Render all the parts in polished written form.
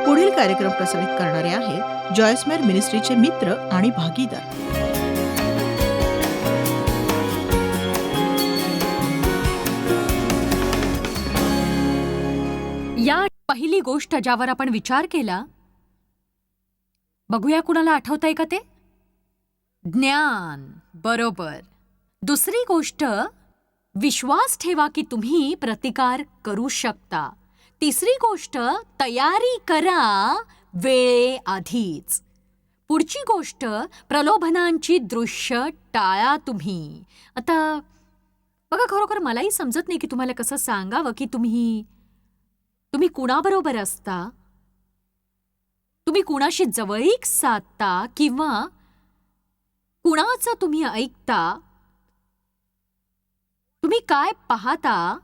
पुढील कार्यक्रम प्रसारित करणारे आहेत जॉयसमेर मिनिस्ट्रीचे मित्र आणि भागीदार. या पहिली गोष्ट ज्यावर आपण विचार केला, बघूया कुणाला आठवतंय का ते? ज्ञान. बरोबर. दुसरी गोष्ट, विश्वास ठेवा की तुम्ही प्रतिकार करू शकता. तिसरी गोष्ट, तयारी करा वेळेआधीच. पुढची गोष्ट, प्रलोभनांची दृश्य टाळा तुम्ही. आता बघा, खरोखर मलाही समजत नाही की तुम्हाला कसं सांगावं की तुम्ही कुणाबरोबर असता, तुम्ही कुणाशी जवळीक साधता किंवा कुणाचं तुम्ही ऐकता, तुम्ही काय पाहता,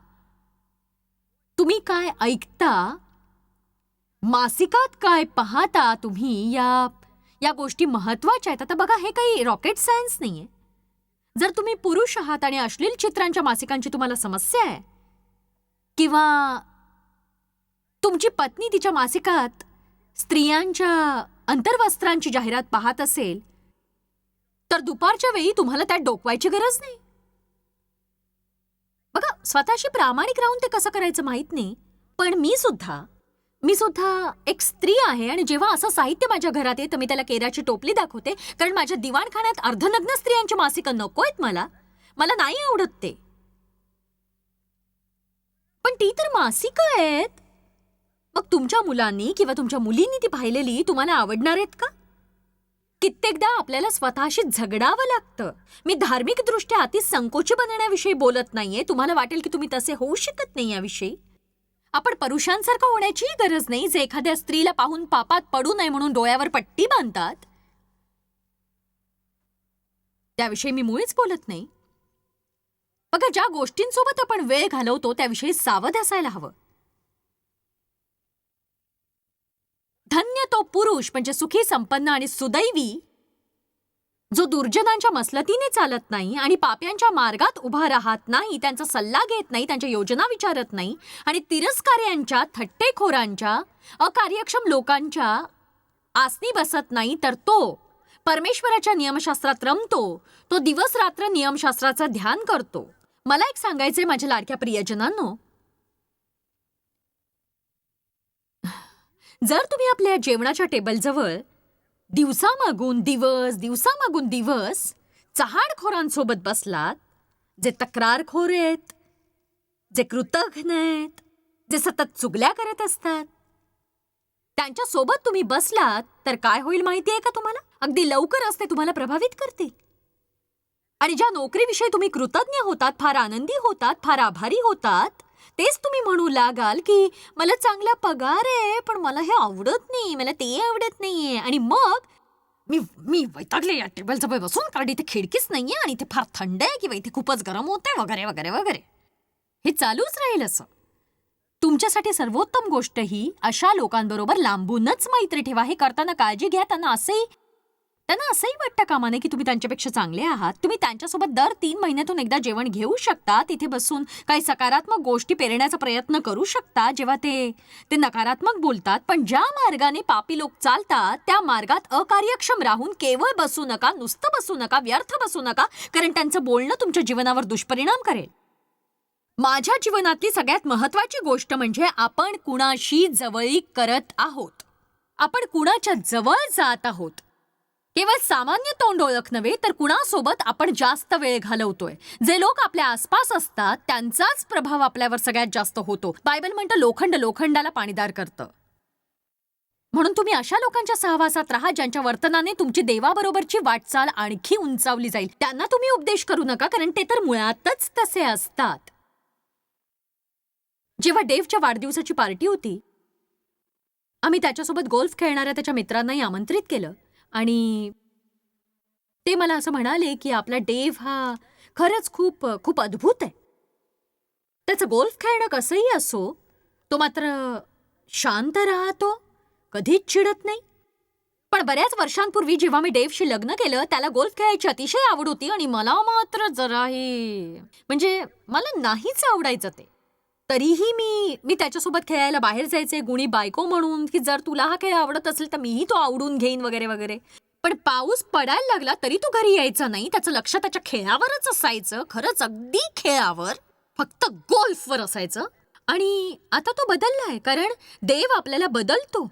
तुम्ही काय ऐकता, मासिकात काय पाहता तुम्ही, या गोष्टी महत्वाच्या आहेत. आता बघा, हे काही रॉकेट सायन्स नाहीये. जर तुम्ही पुरुष आहात आणि अश्लील चित्रांच्या मासिकांची तुम्हाला समस्या आहे, किंवा तुमची पत्नी तिच्या मासिकात स्त्रियांच्या अंतर्वस्त्रांची जाहिरात पाहत असेल, तर दुपारच्या वेळी तुम्हाला त्यात डोकवायची गरज नाही. बघा, स्वतःशी प्रामाणिक राहून ते कसं करायचं माहित नाही, पण मी सुद्धा एक स्त्री आहे आणि जेव्हा असं साहित्य माझ्या घरात येतं, मी त्याला केराची टोपली दाखवते, कारण माझ्या दिवाणखान्यात अर्धनग्न स्त्रियांची मासिकं नकोयत. मला नाही आवडत ते. पण ती तर मासिकं आहेत. मग तुमच्या मुलांनी किंवा तुमच्या मुलींनी ती पाहिलेली तुम्हाला आवडणार आहेत का? कित्येकदा आपल्याला स्वतःशी झगडावं लागतं. मी धार्मिक दृष्ट्या अति संकोची बनण्याविषयी बोलत नाहीये. तुम्हाला वाटेल की तुम्ही तसे होऊ शकत नाही याविषयी. आपण पुरुषांसारखं होण्याची गरज नाही, जे एखाद्या स्त्रीला पाहून पापात पडू नये म्हणून डोळ्यावर पट्टी बांधतात. त्याविषयी मी मुळीच बोलत नाही. बघा, ज्या गोष्टींसोबत आपण वेळ घालवतो त्याविषयी सावध असायला हवं. धन्य तो पुरुष, म्हणजे सुखी, संपन्न आणि सुदैवी, जो दुर्जनांच्या मसलतीने चालत नाही आणि पाप्यांच्या मार्गात उभा राहत नाही, त्यांचा सल्ला घेत नाही, त्यांच्या योजना विचारत नाही आणि तिरस्कार्यांच्या, थट्टेखोरांच्या, अकार्यक्षम लोकांच्या आसनी बसत नाही, तर तो परमेश्वराच्या नियमशास्त्रात रमतो. तो दिवस रात्र नियमशास्त्राचं ध्यान करतो. मला एक सांगायचंय माझ्या लाडक्या प्रियजनांनो, जर तुम्ही आपल्या जेवणाच्या टेबलजवळ दिवसामागून दिवस चहाडखोरांसोबत बसलात, जे तक्रारखोर आहेत, जे कृतघ्न आहेत, जे सतत चुगल्या करत असतात, त्यांच्या सोबत तुम्ही बसलात तर काय होईल माहितीये का तुम्हाला? अगदी लवकरच ते तुम्हाला प्रभावित करतील. आणि ज्या नोकरीविषयी तुम्ही कृतज्ञ होतात, फार आनंदी होतात, फार आभारी होतात, तेच तुम्ही म्हणू लागाल की मला चांगला पगार आहे, पण मला हे आवडत नाही, मला ते आवडत नाहीये, आणि मग मी वैतागले या टेबलजवळ बसून, कारण इथे खिडकीच नाहीये आणि इथे फार थंड आहे किंवा इथे खूपच गरम होतंय वगैरे वगैरे वगैरे. हे चालूच राहील असं. तुमच्यासाठी सर्वोत्तम गोष्ट ही अशा लोकांबरोबर लांबूनच मैत्री ठेवा. हे करताना काळजी घ्या. त्यांना असंही वाटतं कामा नये की तुम्ही त्यांच्यापेक्षा चांगले आहात. तुम्ही त्यांच्यासोबत दर 3 महिन्यातून एकदा जेवण घेऊ शकता. तिथे बसून काही सकारात्मक गोष्टी पेरण्याचा प्रयत्न करू शकता जेव्हा ते नकारात्मक बोलतात. पण ज्या मार्गाने पापी लोक चालतात त्या मार्गात अकार्यक्षम राहून केवळ बसू नका, नुसतं बसू नका, व्यर्थ बसू नका, कारण त्यांचं बोलणं तुमच्या जीवनावर दुष्परिणाम करेल. माझ्या जीवनातली सगळ्यात महत्वाची गोष्ट म्हणजे आपण कुणाशी जवळीक करत आहोत, आपण कुणाच्या जवळ जात आहोत. केवळ सामान्य तोंड ओळख नव्हे, तर कुणासोबत आपण जास्त वेळ घालवतोय. जे लोक आपल्या आसपास असतात त्यांचाच प्रभाव आपल्यावर सगळ्यात जास्त होतो. बायबल म्हणतं, लोखंड लोखंडाला पाणीदार करतं. म्हणून तुम्ही अशा लोकांच्या सहवासात राहा ज्यांच्या वर्तनाने तुमची देवाबरोबरची वाटचाल आणखी उंचावली जाईल. त्यांना तुम्ही उपदेश करू नका, कारण ते तर मुळातच तसे असतात. जेव्हा डेव्हच्या वाढदिवसाची पार्टी होती, आम्ही त्याच्यासोबत गोल्फ खेळणाऱ्या त्याच्या मित्रांनाही आमंत्रित केलं आणि ते मला असं म्हणाले की आपला डेव्ह हा खरंच खूप खूप अद्भुत आहे. त्याचं गोल्फ खेळणं कसंही असो, तो मात्र शांत राहतो, कधीच चिडत नाही. पण बऱ्याच वर्षांपूर्वी जेव्हा मी डेव्हशी लग्न केलं, त्याला गोल्फ खेळायची अतिशय आवड होती आणि मला मात्र जराही, म्हणजे मला नाहीच आवडायचं ते. तरीही मी त्याच्यासोबत खेळायला बाहेर जायचे, गुणी बायको म्हणून, की जर तुला हा खेळ आवडत असेल तर मीही तो आवडून घेईन वगैरे वगैरे. पण पाऊस पडायला लागला तरी तो घरी यायचा नाही. त्याचं लक्ष त्याच्या खेळावरच असायचं, खरंच अगदी खेळावर, फक्त गोल्फवर असायचं. आणि आता तो बदललाय, कारण देव आपल्याला बदलतो.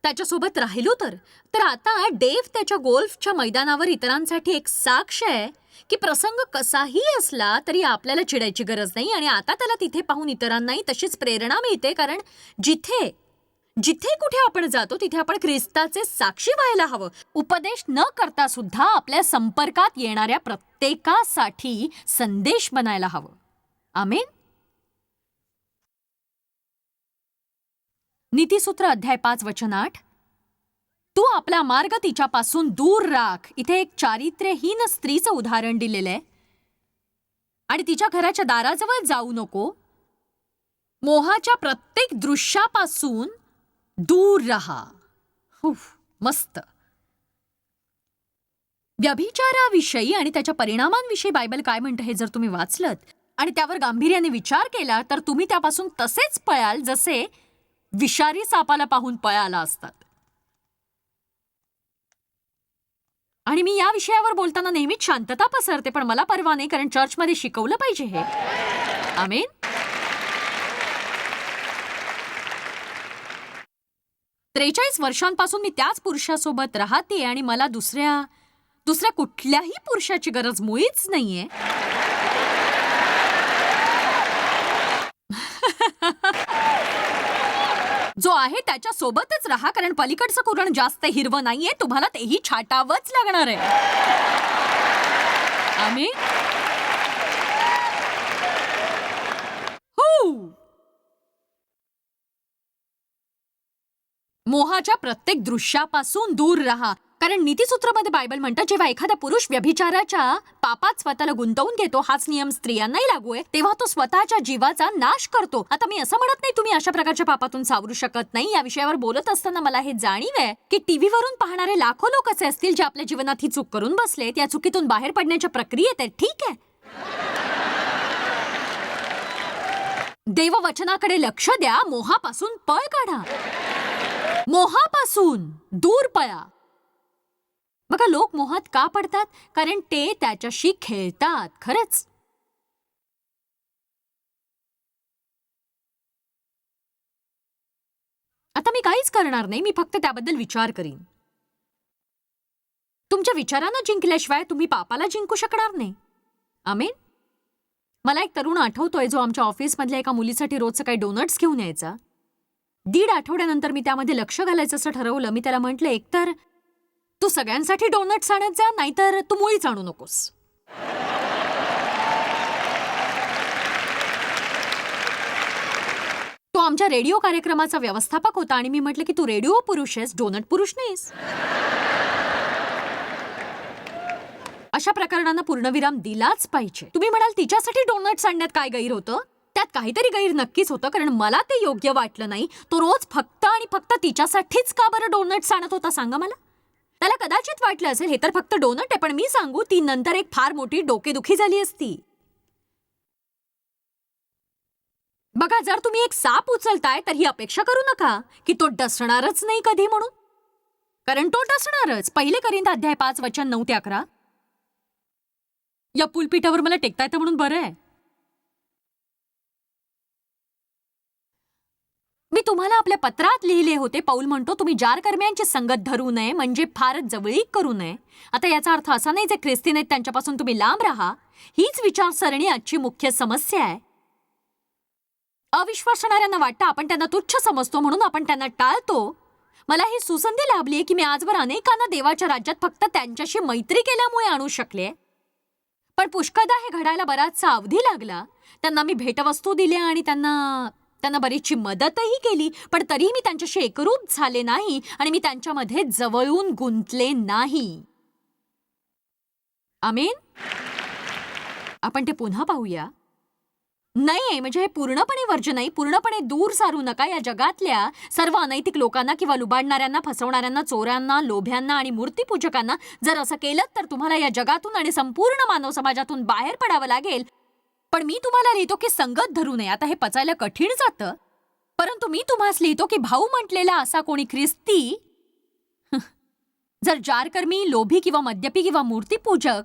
त्याच्यासोबत राहिलो तर आता देव त्याच्या गोल्फच्या मैदानावर इतरांसाठी एक साक्ष आहे की प्रसंग कसाही असला तरी आपल्याला चिडायची गरज नाही. आणि आता त्याला तिथे पाहून इतरांनाही तशीच प्रेरणा मिळते, कारण जिथे जिथे कुठे आपण जातो तिथे आपण ख्रिस्ताचे साक्षी व्हायला हवं. उपदेश न करता सुद्धा आपल्या संपर्कात येणाऱ्या प्रत्येकासाठी संदेश बनायला हवं. आमेन. नीतिसूत्र अध्याय 5 वचन 8. तू आपला मार्ग तिच्यापासून दूर राख. इथे एक चारित्र्यहीन स्त्रीचं उदाहरण दिलेलं आहे. आणि तिच्या घराच्या दाराजवळ जाऊ नको. मोहाच्या प्रत्येक दृश्यापासून दूर राहा. मस्त. व्यभिचाराविषयी आणि त्याच्या परिणामांविषयी बायबल काय म्हणतं हे जर तुम्ही वाचलत आणि त्यावर गांभीर्याने विचार केला तर तुम्ही त्यापासून तसेच पळाल जसे विषारी सापाला पाहून पळाला असतात. आणि मी या विषयावर बोलताना नेहमीच शांतता पसरते, पण मला परवा नाही, कारण चर्चमध्ये शिकवलं पाहिजे हे. आमेन. 43 वर्षांपासून मी त्याच पुरुषासोबत राहते आणि मला दुसऱ्या कुठल्याही पुरुषाची गरज मुळीच नाहीये. जो आहे त्याच्या सोबतच राहा, कारण पलीकडचं कुरण जास्त हिरवं नाहीये. तुम्हाला तेही छाटावंच लागणार आहे. आम्ही मोहाच्या प्रत्येक दृश्यापासून दूर राहा, कारण नीतिसूत्रामध्ये बायबल म्हणतं जेव्हा एखादा पुरुष व्यभिचाराच्या पापात स्वतःला गुंतवून घेतो, हाच नियम स्त्रियांनाही लागू आहे, तेव्हा तो स्वतःच्या जीवाचा नाश करतो. आता मी असं म्हणत नाही तुम्ही अशा प्रकारच्या पापातून सावरू शकत नाही. या विषयावर बोलत असताना मला हे जाणीव आहे की टीव्हीवरून पाहणारे लाखो लोक असे असतील जे आपल्या जीवनात ही चूक करून बसलेत, या चुकीतून बाहेर पडण्याच्या प्रक्रियेत आहेत. ठीक आहे, देववचनाकडे लक्ष द्या. मोहापासून पळ काढा. मोहापासून दूर पळा. बघा, लोक मोहात का पडतात? कारण ते त्याच्याशी खेळतात. खरंच आता मी काहीच करणार नाही, मी फक्त त्याबद्दल विचार करीन. तुमच्या विचारांना जिंकल्याशिवाय तुम्ही पापाला जिंकू शकणार नाही. आमेन. मला एक तरुण आठवतोय जो आमच्या ऑफिसमधल्या एका मुलीसाठी रोज सकाळी डोनट्स घेऊन यायचा. 1.5 आठवड्यानंतर मी त्यामध्ये लक्ष घालायचं असं ठरवलं. मी त्याला म्हटलं, एकतर तू सगळ्यांसाठी डोनट्स आणत जा, नाहीतर तू मुळीच आणू नकोस. तो आमच्या रेडिओ कार्यक्रमाचा व्यवस्थापक होता आणि मी म्हटलं की तू रेडिओ पुरुष आहेस, डोनट पुरुष नाहीस. अशा प्रकरणांना पूर्णविराम दिलाच पाहिजे. तुम्ही म्हणाल तिच्यासाठी डोनट्स आणण्यात काय गैर होतं? त्यात काहीतरी गैर नक्कीच होतं, कारण मला ते योग्य वाटलं नाही. तो रोज फक्त आणि फक्त तिच्यासाठीच का बरं डोनट्स आणत होता सांगा मला? त्याला कदाचित वाटलं असेल हे तर फक्त डोनट आहे, पण मी सांगू, ती नंतर एक फार मोठी डोकेदुखी झाली असती. बघा, जर तुम्ही एक साप उचलताय तर ही अपेक्षा करू नका की तो डसणारच नाही कधी म्हणून, कारण तो डसणारच. 1 कोरिंथ अध्याय 5 वचन 9 ते 11. या पुलपीठावर मला टेकता येतं म्हणून बरं आहे. मी तुम्हाला आपल्या पत्रात लिहिले होते, पौल म्हणतो तुम्ही जारकर्म्यांची संगत धरू नये, म्हणजे फारच जवळीक करू नये. आता याचा अर्थ असा नाही जे ख्रिस्ती नाहीत त्यांच्यापासून तुम्ही लांब राहा. हीच विचारसरणी आजची मुख्य समस्या आहे. अविश्वासणाऱ्यांना वाटतं आपण त्यांना तुच्छ समजतो म्हणून आपण त्यांना टाळतो. मला ही सुसंधी लाभली आहे की मी आजवर अनेकांना देवाच्या राज्यात फक्त त्यांच्याशी मैत्री केल्यामुळे आणू शकले, पण पुष्कळदा हे घडायला बराचसा अवधी लागला. त्यांना मी भेटवस्तू दिल्या आणि त्यांना बरीचशी मदतही केली, पण तरीही मी त्यांच्याशी एकरूप झाले नाही आणि मी त्यांच्यामध्ये जवळून गुंतले नाही. आमेन. आपण ते पुन्हा पाहूया. नाही म्हणजे हे पूर्णपणे वर्ज्य नाही, पूर्णपणे दूर सारू नका. या जगातल्या सर्व अनैतिक लोकांना किंवा लुबाडणाऱ्यांना, फसवणाऱ्यांना, चोरांना, लोभ्यांना आणि मूर्तीपूजकांना जर असं केलं तर तुम्हाला या जगातून आणि संपूर्ण मानव समाजातून बाहेर पडावं लागेल. पण मी तुम्हाला लिहितो की संगत धरू नये. आता हे पचायला कठीण जातं, परंतु मी तुम्हास लिहितो की भाऊ म्हटलेला असा कोणी ख्रिस्ती जर जारकर्मी, लोभी किंवा मद्यपी किंवा मूर्तीपूजक,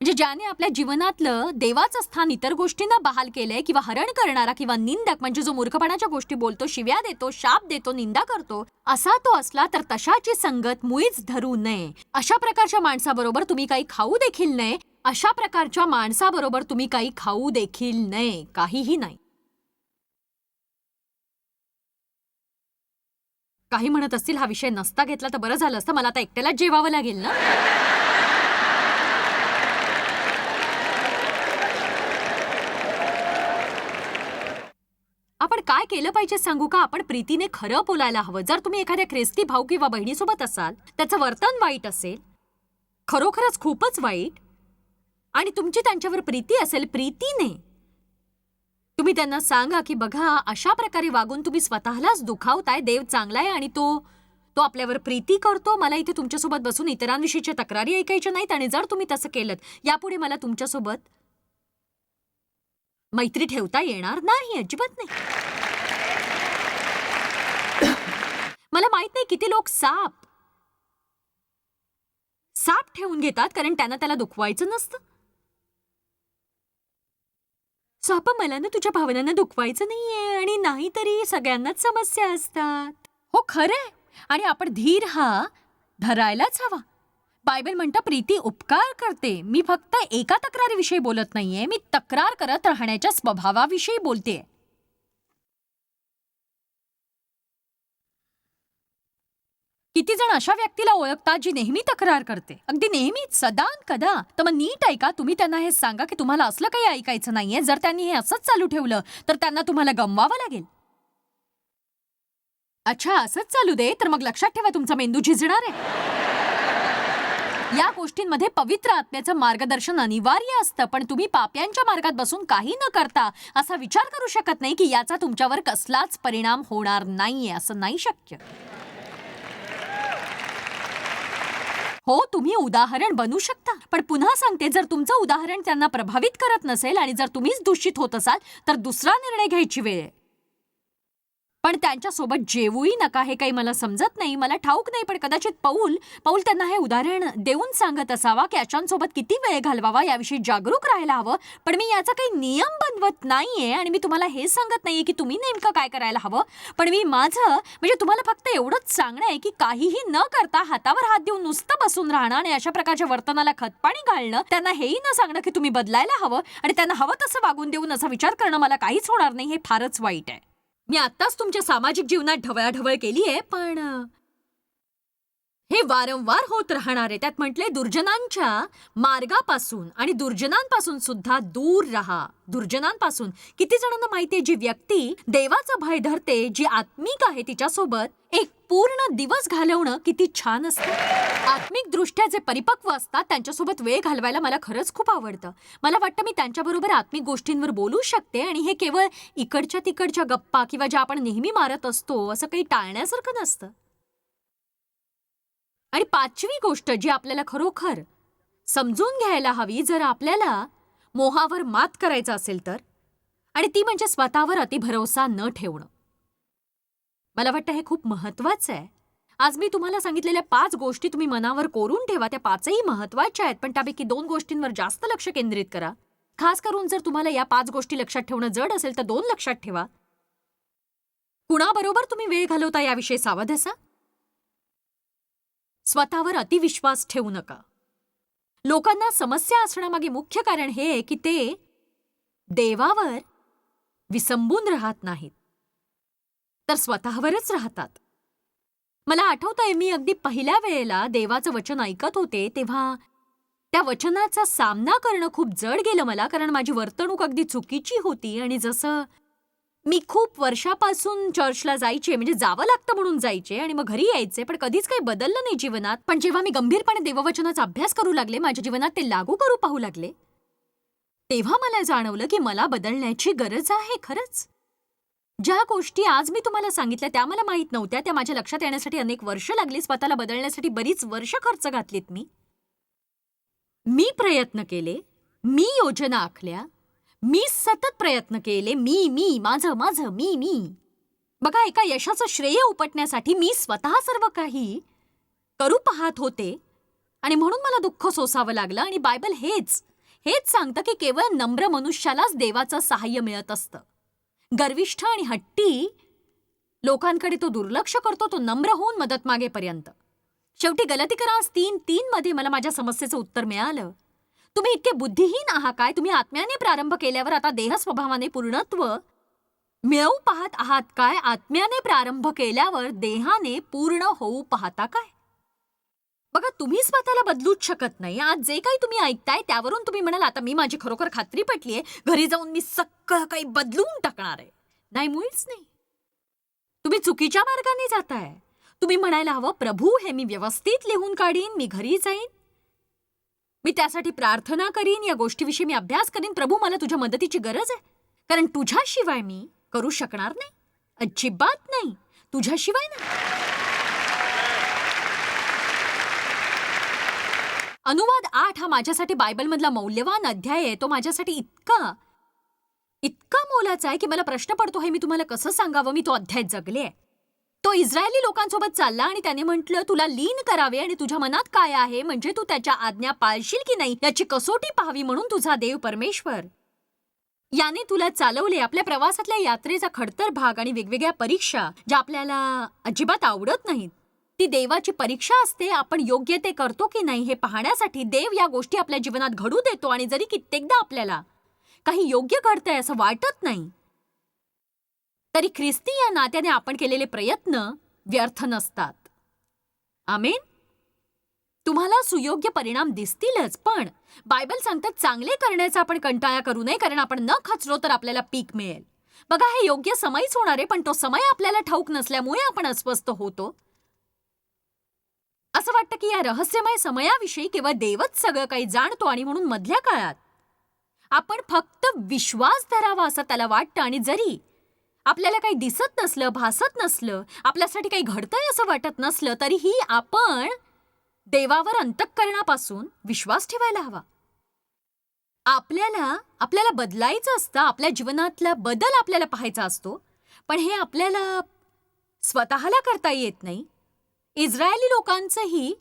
म्हणजे ज्याने आपल्या जीवनातलं देवाचं स्थान इतर गोष्टींना बहाल केलंय, किंवा हरण करणारा किंवा निंदक, म्हणजे जो मूर्खपणाच्या गोष्टी बोलतो, शिव्या देतो, शाप देतो, निंदा करतो, असा तो असला तर तशाची संगत मुळीच धरू नये. अशा प्रकारच्या माणसाबरोबर तुम्ही काही खाऊ देखील नये. अशा प्रकारच्या माणसाबरोबर तुम्ही काही खाऊ देखील नये. काहीही नाही. काही म्हणत असतील हा विषय नसता घेतला तर बरं झालं असतं. मला आता एकट्यालाच जेवावं लागेल ना. आपण काय केलं पाहिजे सांगू का? आपण प्रीतीने खरं बोलायला हवं. जर तुम्ही एखाद्या ख्रिस्ती भाऊ किंवा बहिणीसोबत असाल, त्याचं वर्तन वाईट असेल, खरोखरच खूपच वाईट, आणि तुमची त्यांच्यावर प्रीती असेल, प्रीतीने तुम्ही त्यांना सांगा की बघा, अशा प्रकारे वागून तुम्ही स्वतःलाच दुखावताय. देव चांगला आहे आणि तो आपल्यावर प्रीती करतो. मला इथे तुमच्यासोबत बसून इतरांविषयीच्या तक्रारी ऐकायच्या नाहीत, आणि जर तुम्ही तसं केलं यापुढे मला तुमच्यासोबत मैत्री ठेवता येणार नाही. अजिबात नाही. मला माहित नाही किती लोक साप ठेवून घेतात कारण त्यांना त्याला दुखवायचं नसतं. साप, मला ना तुझ्या भावनांना दुखवायचं नाहीये, आणि नाहीतरी सगळ्यांनाच समस्या असतात. हो, खरंय. आणि आपण धीर हा धरायलाच हवा. बायबल म्हणतं प्रीती उपकार करते. मी फक्त एका तक्रारीविषयी बोलत नाहीये, मी तक्रार करत राहण्याच्या स्वभावाविषयी बोलतेय. किती जण अशा व्यक्तीला ओळखतात जी नेहमी तक्रार करते, अगदी नेहमीच, सदान कदा. तर मग नीट ऐका. तुम्ही त्यांना हे सांगा की तुम्हाला असलं काही ऐकायचं नाहीये. जर त्यांनी हे असंच चालू ठेवलं तर त्यांना तुम्हाला गमवावं लागेल. अच्छा, असंच चालू दे, तर मग लक्षात ठेवा तुमचा मेंदू झिजणार आहे. या गोष्टींमध्ये पवित्र आत्म्याचं मार्गदर्शन अनिवार्य असतं, पण तुम्ही पाप्यांच्या मार्गात बसून काही न करता असा विचार करू शकत नाही की याचा तुमच्यावर कसलाच परिणाम होणार नाहीये. असं नाही शक्य. हो, तुम्ही उदाहरण बनू शकता, पण पुन्हा सांगते, जर तुमचं उदाहरण त्यांना प्रभावित करत नसेल आणि जर तुम्हीच दूषित होत असाल तर दुसरा निर्णय घ्यायची वेळ आहे. पण त्यांच्यासोबत जेवूही नका. हे काही मला समजत नाही, मला ठाऊक नाही, पण कदाचित पौल त्यांना हे उदाहरण देऊन सांगत असावा की अशांसोबत किती वेळ घालवावा याविषयी जागरूक राहायला हवं. पण मी याचा काही नियम बनवत नाहीये, आणि मी तुम्हाला हे सांगत नाहीये की तुम्ही नेमकं काय करायला हवं. पण मी माझं म्हणजे तुम्हाला फक्त एवढंच सांगणं आहे की काहीही न करता हातावर हात देऊन नुसतं बसून राहणं आणि अशा प्रकारच्या वर्तनाला खतपाणी घालणं, त्यांना हेही न सांगणं की तुम्ही बदलायला हवं आणि त्यांना हवं तसं वागून देऊन असा विचार करणं मला काहीच होणार नाही, हे फारच वाईट आहे. मी आत्ताच तुमच्या सामाजिक जीवनात ढवळाढवळ केलीये, पण हे वारंवार होत राहणार आहे. त्यात म्हटले दुर्जनांच्या मार्गापासून आणि दुर्जनांपासून सुद्धा दूर राहा. दुर्जनांपासून. किती जणांना माहितीये, जी व्यक्ती देवाचं भय धरते, जी आत्मिक आहे, तिच्यासोबत एक पूर्ण दिवस घालवणं किती छान असतं. आत्मिक दृष्ट्या जे परिपक्व असतात त्यांच्यासोबत वेळ घालवायला मला खरंच खूप आवडतं. मला वाटतं मी त्यांच्याबरोबर आत्मिक गोष्टींवर बोलू शकते, आणि हे केवळ इकडच्या तिकडच्या गप्पा किंवा ज्या आपण नेहमी मारत असतो असं काही टाळण्यासारखं नसतं. आणि पाचवी गोष्ट जी आपल्याला खरोखर समजून घ्यायला हवी, जर आपल्याला मोहावर मात करायचं असेल तर, आणि ती म्हणजे स्वतःवर अतिभरोसा न ठेवणं. मला वाटतं हे खूप महत्वाचं आहे. आज मी तुम्हाला सांगितलेल्या 5 गोष्टी तुम्ही मनावर कोरून ठेवा. त्या 5ही महत्वाच्या आहेत, पण त्यापैकी 2 गोष्टींवर जास्त लक्ष केंद्रित करा. खास करून जर तुम्हाला या 5 गोष्टी लक्षात ठेवणं जड असेल तर 2 लक्षात ठेवा. कुणाबरोबर तुम्ही वेळ घालवता याविषयी सावध असा. स्वतःवर अतिविश्वास ठेवू नका. लोकांना समस्या असण्यामागे मुख्य कारण हे आहे की ते देवावर विसंबून राहत नाहीत, तर स्वतःवरच राहतात. मला आठवतंय, मी अगदी पहिल्या वेळेला देवाचं वचन ऐकत होते तेव्हा त्या वचनाचा सामना करणं खूप जड गेलं मला, कारण माझी वर्तणूक अगदी चुकीची होती. आणि जसं मी खूप वर्षापासून चर्चला जायचे, म्हणजे जावं लागतं म्हणून जायचे आणि मग घरी यायचे, पण कधीच काही बदललं नाही जीवनात. पण जेव्हा मी गंभीरपणे देववचनाचा अभ्यास करू लागले, माझ्या जीवनात ते लागू करू पाहू लागले, तेव्हा मला जाणवलं की मला बदलण्याची गरज आहे. खरंच ज्या गोष्टी आज मी तुम्हाला सांगितल्या त्या मला माहित नव्हत्या, त्या माझ्या लक्षात येण्यासाठी अनेक वर्ष लागली. स्वतःला बदलण्यासाठी बरीच वर्ष खर्च घातलीत. मी प्रयत्न केले, मी योजना आखल्या, मी सतत प्रयत्न केले, मी माझं माझं मी. बघा, एका यशाचं श्रेय उपटण्यासाठी मी स्वतः सर्व काही करू पाहत होते आणि म्हणून मला दुःख सोसावं लागलं. आणि बायबल हेच सांगतं की केवळ नम्र मनुष्यालाच देवाचं सहाय्य मिळत असतं. गर्विष्ठ आणि हट्टी लोकांकडे तो दुर्लक्ष करतो, तो नम्र होऊन मदत मागेपर्यंत. शेवटी गलातिकरास 3:3 मध्ये मला माझ्या समस्येचं उत्तर मिळालं. तुम्ही इतके बुद्धिहीन आहात काय? तुम्ही आत्म्याने प्रारंभ केल्यावर आता देह स्वभावाने पूर्णत्व मिळवू पाहत आहात काय? आत्म्याने प्रारंभ केल्यावर देहाने पूर्ण होऊ पाहता काय? बघा, तुम्ही स्वतःला बदलूच शकत नाही. आज जे काही तुम्ही ऐकताय त्यावरून तुम्ही म्हणाल, आता मी माझी खरोखर खात्री पटलीये, घरी जाऊन मी सगळं काही बदलून टाकणार आहे. नाही, मुळीच नाही. तुम्ही चुकीच्या मार्गाने जाताय. तुम्ही म्हणायला हवं, प्रभू, हे मी व्यवस्थित लिहून काढीन, मी घरी जाईन, मी त्यासाठी प्रार्थना करीन, या गोष्टीविषयी मी अभ्यास करीन. प्रभू, मला तुझ्या मदतीची गरज आहे, कारण तुझ्याशिवाय मी करू शकणार नाही, अजिबात नाही, तुझ्याशिवाय नाही. अनुवाद 8 हा माझ्यासाठी बायबलमधला मौल्यवान अध्याय आहे. तो माझ्यासाठी इतका मोलाचा आहे की मला प्रश्न पडतो, हे मी तुम्हाला कसं सांगावं. मी तो अध्याय जगले. तो इस्रायली लोकांसोबत चालला आणि त्याने म्हटलं, तुला लीन करावे आणि तुझ्या मनात काय आहे, म्हणजे तू त्याच्या आज्ञा पाळशील की नाही याची कसोटी पाहावी, म्हणून तुझा देव परमेश्वर याने तुला चालवले. आपल्या प्रवासातल्या यात्रेचा खडतर भाग आणि वेगवेगळ्या परीक्षा ज्या आपल्याला अजिबात आवडत नाहीत, ती देवाची परीक्षा असते. आपण योग्य ते करतो की नाही हे पाहण्यासाठी देव या गोष्टी आपल्या जीवनात घडू देतो. आणि जरी कित्येकदा आपल्याला काही योग्य घडतंय असं वाटत नाही, तरी ख्रिस्ती या नात्याने आपण केलेले प्रयत्न व्यर्थ नसतात. आमेन. तुम्हाला सुयोग्य परिणाम दिसतीलच, पण बायबल सांगतात चांगले करण्याचा आपण कंटाळा करू नये, कारण आपण न खचलो तर आपल्याला पीक मिळेल. बघा, हे योग्य समयच होणार आहे, पण तो समय आपल्याला ठाऊक नसल्यामुळे आपण अस्वस्थ होतो. असं वाटतं की या रहस्यमय समयाविषयी केवळ देवच सगळं काही जाणतो, आणि म्हणून मधल्या काळात आपण फक्त विश्वास धरावा असं त्याला वाटतं. आणि जरी आपल्याला काही दिसत नसलं, भासत नसलं, आपल्यासाठी काही घडतंय असं वाटत नसलं, तरीही आपण देवावर अंतःकरणापासून विश्वास ठेवायला हवा. आपल्याला बदलायचं असतं, आपल्या जीवनातला बदल आपल्याला पाहायचा असतो, पण हे आपल्याला स्वतःला करता येत नाही. इस्रायली लोकांचंही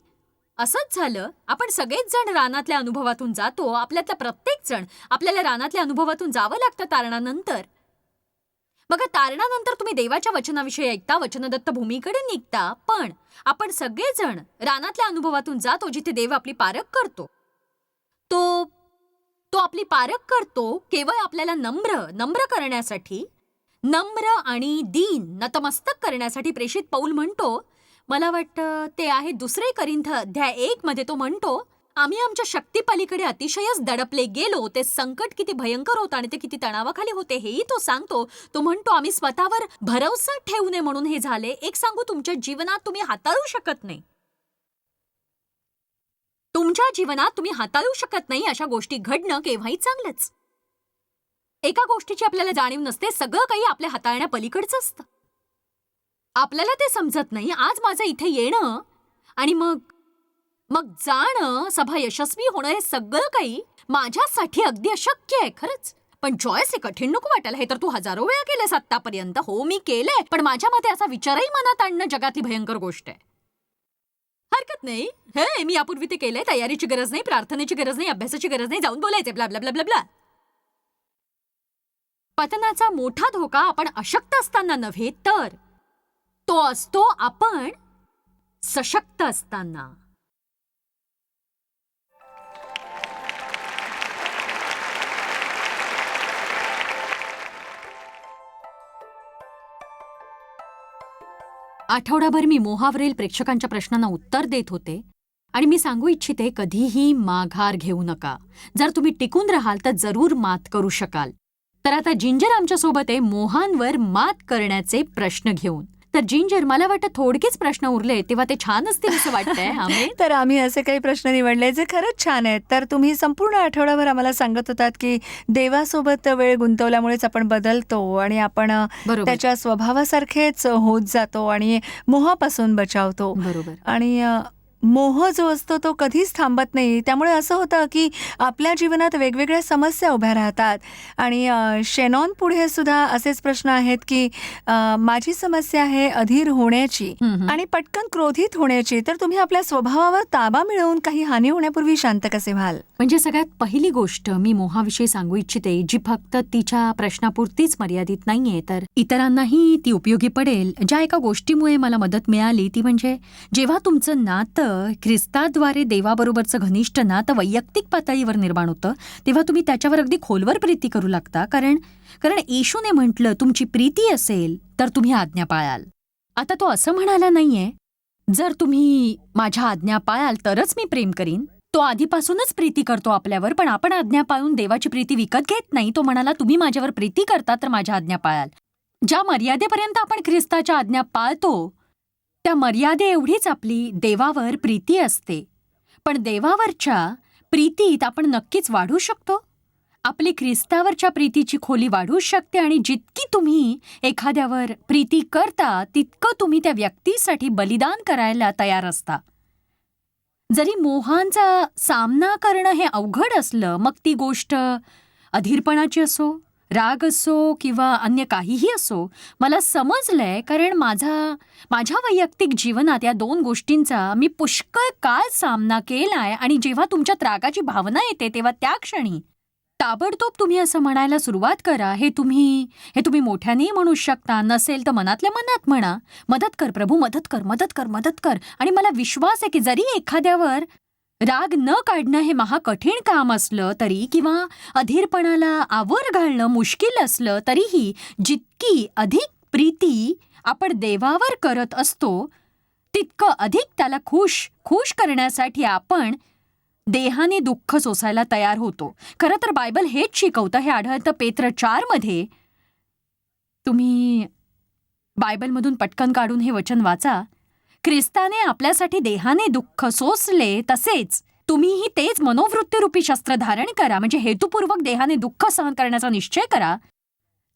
असंच झालं. आपण सगळेच जण रानातल्या अनुभवातून जातो. आपल्यातला प्रत्येक जण आपल्याला रानातल्या अनुभवातून जावं लागतं तारणानंतर. बघा, तारणानंतर तुम्ही देवाच्या वचनाविषयी ऐकता, वचनदत्त भूमीकडे निघता, पण आपण सगळेजण रानातल्या अनुभवातून जातो जिथे देव आपली पारख करतो. तो आपली पारख करतो केवळ आपल्याला नम्र करण्यासाठी, नम्र आणि दीन नतमस्तक करण्यासाठी. प्रेषित पौल म्हणतो, मला वाटतं ते आहे 2 करिंथ अध्याय 1 मध्ये, तो म्हणतो, आम्ही आमच्या शक्तीपलीकडे अतिशयच दडपले गेलो. ते संकट किती भयंकर होतं आणि ते किती तणावाखाली होते हेही तो सांगतो. तो म्हणतो, आम्ही स्वतःवर भरवसा ठेवू नये म्हणून हे झाले. एक सांगू, तुमच्या जीवनात तुम्ही हाताळू शकत नाही, तुमच्या जीवनात तुम्ही हाताळू शकत नाही अशा गोष्टी घडणं केव्हाही चांगलंच. एका गोष्टीची आपल्याला जाणीव नसते, सगळं काही आपल्या हाताळण्या पलीकडचं असतं. आपल्याला ते समजत नाही. आज माझं इथे येणं आणि मग जाणं, सभा यशस्वी होणं, हे सगळं काही माझ्यासाठी अगदी अशक्य आहे खरंच. पण जॉयस, हे कठीण नको वाटायला. हे तर तू हजारो वेळा केलंस आत्तापर्यंत. हो, मी केलंय, पण माझ्या मते असा विचारही मनात आणणं जगातली भयंकर गोष्ट आहे. हरकत नाही, हे मी यापूर्वी ते केलंय. तयारीची गरज नाही, प्रार्थनेची गरज नाही, अभ्यासाची गरज नाही, जाऊन बोलायचे blah blah blah blah blah. पतनाचा मोठा धोका आपण अशक्त असताना नव्हे, तर तो असतो आपण सशक्त असताना. आठवडाभर मी मोहावरील प्रेक्षकांच्या प्रश्नांना उत्तर देत होते, आणि मी सांगू इच्छिते, कधीही माघार घेऊ नका. जर तुम्ही टिकून राहाल तर जरूर मात करू शकाल. तर आता जिंजर आमच्यासोबत आहे मोहांवर मात करण्याचे प्रश्न घेऊन. तर जिंजर, मला वाटतं थोडकेच प्रश्न उरले, तेव्हा ते छान असतील असं वाटतंय. तर आम्ही असे काही प्रश्न निवडले जे खरंच छान आहेत. तर तुम्ही संपूर्ण आठवडाभर आम्हाला सांगत होतात की देवासोबत वेळ गुंतवल्यामुळेच आपण बदलतो आणि आपण त्याच्या स्वभावासारखेच होत जातो आणि मोहापासून बचावतो. बरोबर. आणि मोह जो असतो तो कधीच थांबत नाही. त्यामुळे असं होतं की आपल्या जीवनात वेगवेगळ्या समस्या उभ्या राहतात आणि शेनॉन पुढे सुद्धा असेच प्रश्न आहेत की माझी समस्या आहे अधीर होण्याची हम्म. आणि पटकन क्रोधित होण्याची. तर तुम्ही आपल्या स्वभावावर ताबा मिळवून काही हानी होण्यापूर्वी शांत कसे व्हाल? म्हणजे सगळ्यात पहिली गोष्ट मी मोहाविषयी सांगू इच्छिते, जी फक्त तिच्या प्रश्नापुरतीच मर्यादित नाहीये, तर इतरांनाही ती उपयोगी पडेल. ज्या एका गोष्टीमुळे मला मदत मिळाली ती म्हणजे जेव्हा तुमचं नातं ख्रिस्ताद्वारे देवाबरोबरचं घनिष्ठ नातं वैयक्तिक पातळीवर निर्माण होतं, तेव्हा तुम्ही त्याच्यावर अगदी खोलवर प्रीती करू लागता. कारण येशूने म्हटलं, तुमची प्रीती असेल तर तुम्ही आज्ञा पाळाल. आता तो असं म्हणाला नाहीये, जर तुम्ही माझ्या आज्ञा पाळाल तरच मी प्रेम करीन. तो आधीपासूनच प्रीती करतो आपल्यावर, पण आपण आज्ञा पाळून देवाची प्रीती विकत घेत नाही. तो म्हणाला, तुम्ही माझ्यावर प्रीती करता तर माझ्या आज्ञा पाळाल. ज्या मर्यादेपर्यंत आपण ख्रिस्ताच्या आज्ञा पाळतो त्या मर्यादे एवढीच आपली देवावर प्रीती असते. पण देवावरच्या प्रीतीत आपण नक्कीच वाढू शकतो. आपली ख्रिस्तावरच्या प्रीतीची खोली वाढू शकते आणि जितकी तुम्ही एखाद्यावर प्रीती करता तितकं तुम्ही त्या व्यक्तीसाठी बलिदान करायला तयार असता. जरी मोहांचा सामना करणं हे अवघड असलं, मग ती गोष्ट अधीरपणाची असो, राग असो किंवा अन्य काहीही असो, मला समजलंय, कारण माझ्या वैयक्तिक जीवनात या 2 गोष्टींचा मी पुष्कळ काळ सामना केलाय. आणि जेव्हा तुमच्यात रागाची भावना येते तेव्हा त्या क्षणी ताबडतोब तुम्ही असं म्हणायला सुरुवात करा. हे तुम्ही मोठ्यानेही म्हणू शकता, नसेल तर मनातल्या मनात म्हणा, मदत कर प्रभू, मदत कर, मदत कर, मदत कर. आणि मला विश्वास आहे की जरी एखाद्यावर राग न काढणं हे महाकठीण काम असलं तरी, किंवा अधीरपणाला आवर घालणं मुश्किल असलं तरीही, जितकी अधिक प्रीती आपण देवावर करत असतो तितकं अधिक त्याला खुश करण्यासाठी आपण देहाने दुःख सोसायला तयार होतो. खरं तर बायबल हेच शिकवतं. हे आढळतं पेत्र 4 मध्ये. तुम्ही बायबलमधून पटकन काढून हे वचन वाचा. ख्रिस्ताने आपल्यासाठी देहाने दुःख सोसले, तसेच तुम्हीही तेच मनोवृत्तीरूपी शस्त्र धारण करा. म्हणजे हेतुपूर्वक देहाने दुःख सहन करण्याचा निश्चय करा.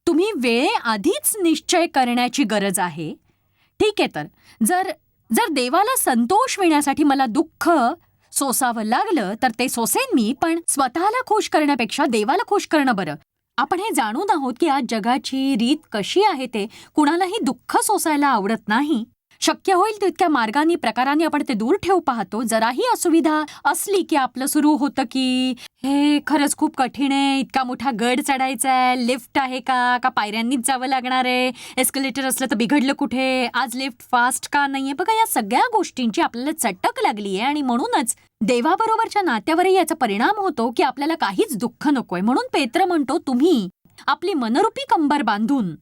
तुम्ही वेळेआधीच निश्चय करण्याची गरज आहे. ठीक आहे, तर जर देवाला संतोष मिळण्यासाठी मला दुःख सोसावं लागलं तर ते सोसेन मी, पण स्वतःला खुश करण्यापेक्षा देवाला खुश करणं बरं. आपण हे जाणून आहोत की आज जगाची रीत कशी आहे, ते कुणालाही दुःख सोसायला आवडत नाही. शक्य होईल तितक्या मार्गांनी प्रकारांनी आपण ते दूर ठेवू पाहतो. जराही असुविधा असली की आपलं सुरू होतं की हे खरंच खूप कठीण आहे, इतका मोठा गड चढायचा आहे, लिफ्ट आहे का पायऱ्यांनीच जावं लागणार आहे, एस्केलेटर असलं तर बिघडलं कुठे, आज लिफ्ट फास्ट का नाहीये. बघा, या सगळ्या गोष्टींची आपल्याला चटक लागली आहे आणि म्हणूनच देवाबरोबरच्या नात्यावरही याचा परिणाम होतो की आपल्याला काहीच दुःख नकोय. म्हणून पेत्र म्हणतो, तुम्ही आपली मनरूपी कंबर बांधून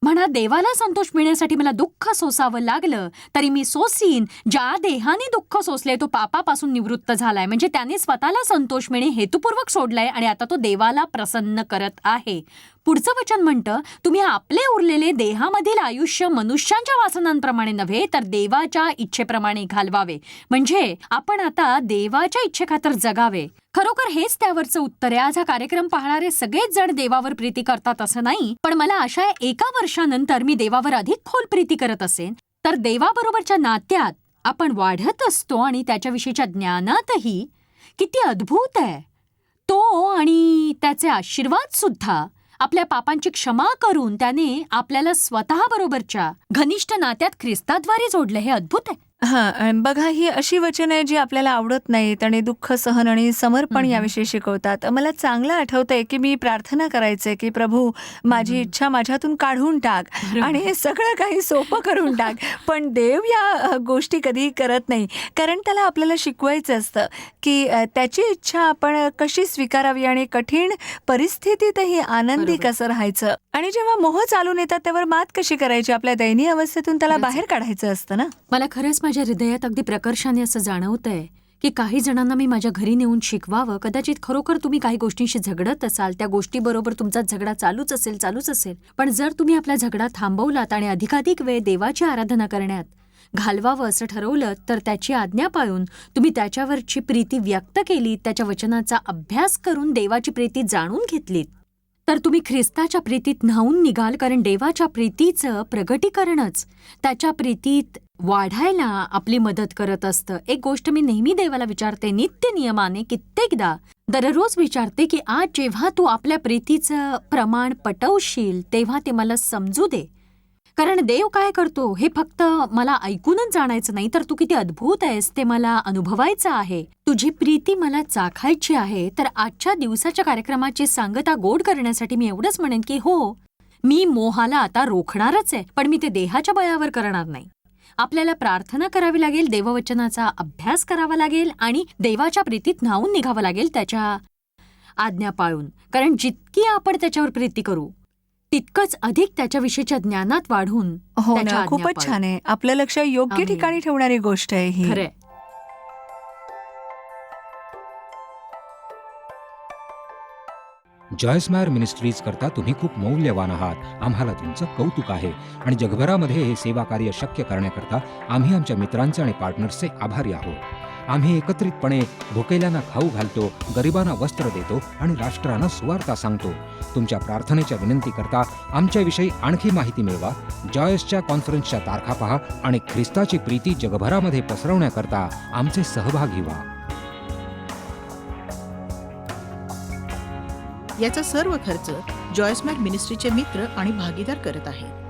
म्हणा, देवाला संतोष मिळण्यासाठी मला दुःख सोसावं लागलं तरी मी सोसीन. ज्या देहाने दुःख सोसले तो पापापासून निवृत्त झालाय. म्हणजे त्याने स्वतःला संतोष मिळणे हेतुपूर्वक सोडलाय आणि आता तो देवाला प्रसन्न करत आहे. पुढचं वचन म्हणतं, तुम्ही आपले उरलेले देहामधील आयुष्य मनुष्यांच्या वासनांप्रमाणे नव्हे तर देवाच्या इच्छेप्रमाणे घालवावे. म्हणजे आपण आता देवाच्या इच्छेखातर जगावे. खरोखर हेच त्यावरचं उत्तर आहे. आज हा कार्यक्रम पाहणारे सगळेच जण देवावर प्रीती करतात असं नाही, पण मला आशा आहे 1 वर्षानंतर मी देवावर अधिक खोल प्रीती करत असेन. तर देवाबरोबरच्या नात्यात आपण वाढत असतो आणि त्याच्याविषयीच्या ज्ञानातही किती अद्भुत आहे तो, आणि त्याचे आशीर्वाद सुद्धा. आपल्या पापांची क्षमा करून त्याने आपल्याला स्वतःबरोबरच्या घनिष्ठ नात्यात ख्रिस्ताद्वारे जोडलं. हे अद्भुत आहे. बघा, ही अशी वचन आहे जी आपल्याला आवडत नाहीत आणि दुःख सहन आणि समर्पण याविषयी शिकवतात. मला चांगलं आठवतंय की मी प्रार्थना करायचे की प्रभू, माझी इच्छा माझ्यातून काढून टाक आणि हे सगळं काही सोपं करून टाक. पण देव या गोष्टी कधी करत नाही, कारण त्याला आपल्याला शिकवायचं असतं की त्याची इच्छा आपण कशी स्वीकारावी आणि कठीण परिस्थितीतही आनंदी कसं राहायचं. आणि जेव्हा मोह चालून येतात त्यावर मात कशी करायची, आपल्या दयनीय अवस्थेतून त्याला बाहेर काढायचं असतं ना. मला खरंच माझ्या हृदयात अगदी प्रकर्षाने असं जाणवतंय की काही जणांना मी माझ्या घरी नेऊन शिकवावं. कदाचित खरोखर तुम्ही काही गोष्टींशी झगडत असाल, त्या गोष्टीबरोबर तुमचा झगडा चालूच असेल. पण जर तुम्ही आपला झगडा थांबवलात आणि अधिकाधिक वेळ देवाची आराधना करण्यात घालवावं असं ठरवलं, तर त्याची आज्ञा पाळून तुम्ही त्याच्यावरची प्रीती व्यक्त केलीत, त्याच्या वचनाचा अभ्यास करून देवाची प्रीती जाणून घेतलीत, तर तुम्ही ख्रिस्ताच्या प्रीतीत न्हाऊन निघाल. कारण देवाच्या प्रीतीचं प्रगटीकरणच त्याच्या प्रीतीत वाढायला आपली मदत करत असतं. एक गोष्ट मी नेहमी देवाला विचारते, नित्य नियमाने कित्येकदा दररोज विचारते की आज जेव्हा तू आपल्या प्रीतीचं प्रमाण पटवशील तेव्हा ते मला समजू दे. कारण देव काय करतो हे फक्त मला ऐकूनच जाणायचं नाही, तर तू किती अद्भुत आहेस ते मला अनुभवायचं आहे. तुझी प्रीती मला चाखायची आहे. तर आजच्या दिवसाच्या कार्यक्रमाची सांगता गोड करण्यासाठी मी एवढंच म्हणेन की हो, मी मोहाला आता रोखणारच आहे, पण मी ते देहाच्या बळावर करणार नाही. आपल्याला प्रार्थना करावी लागेल, देववचनाचा अभ्यास करावा लागेल आणि देवाच्या प्रीतीत न्हावून निघावं लागेल त्याच्या आज्ञा पाळून. कारण जितकी आपण त्याच्यावर प्रीती करू तितकंच अधिक त्याच्याविषयीच्या ज्ञानात वाढून हो त्याच्या ना, आज्ञा खूपच पाळू. छान आहे. आपलं लक्ष योग्य आमेन. ठिकाणी ठेवणारी गोष्ट आहे ही. खरंय. जॉयस्मायर मिनिस्ट्रीज करता तुम्ही खूप मौल्यवान आहात. आम्हाला तुमचं कौतुक आहे आणि जगभरामध्ये हे सेवा कार्य शक्य करण्याकरता आम्ही आमच्या मित्रांचे आणि पार्टनर्सचे आभारी आहोत. आम्ही एकत्रितपणे भुकेल्यांना खाऊ घालतो, गरिबांना वस्त्र देतो आणि राष्ट्रांना सुवार्ता सांगतो. तुमच्या प्रार्थनेच्या विनंती करता आमच्याविषयी आणखी माहिती मिळवा. जॉयसच्या कॉन्फरन्सच्या तारखा पहा आणि ख्रिस्ताची प्रीती जगभरामध्ये पसरवण्याकरता आमचे सहभागी व्हा. याचा सर्व खर्च जॉयस्मॅक मिनिस्ट्रीचे मित्र आणि भागीदार करत आहेत.